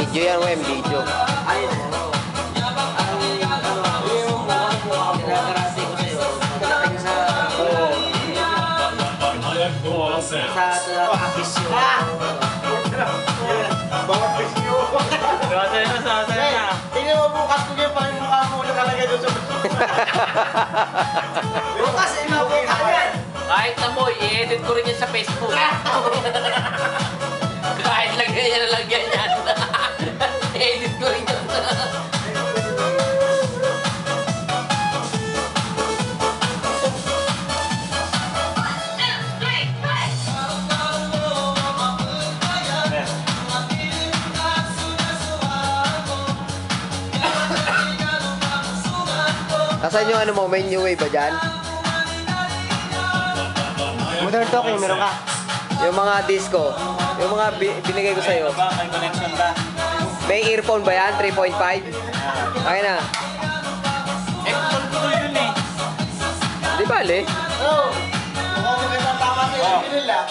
Video yan, Wem, video. Ayun. Ginagarante ko sa'yo. Pagdating sa... Sa office yun. Bawat pisyo. Sasaya na. Tingnan mo bukas ko yung mukha mo nakalagay doon sa Bukas, imabuka yan. Kahit na mo, i-edit ko rin yan sa Facebook. Kahit lagyan yan na lagyan yan. I-edit ko rin yan. Nasaan yung ano mo, may new wave ba dyan? Modern talking, meron ka? Yung mga disco, yung mga binigay ko sa'yo. May connection ka? May earphone ba yan? 3.5? Okay na. Tuloy yun eh. Di bale. Oo. Mukhang magandang tama sa'yo. Binila.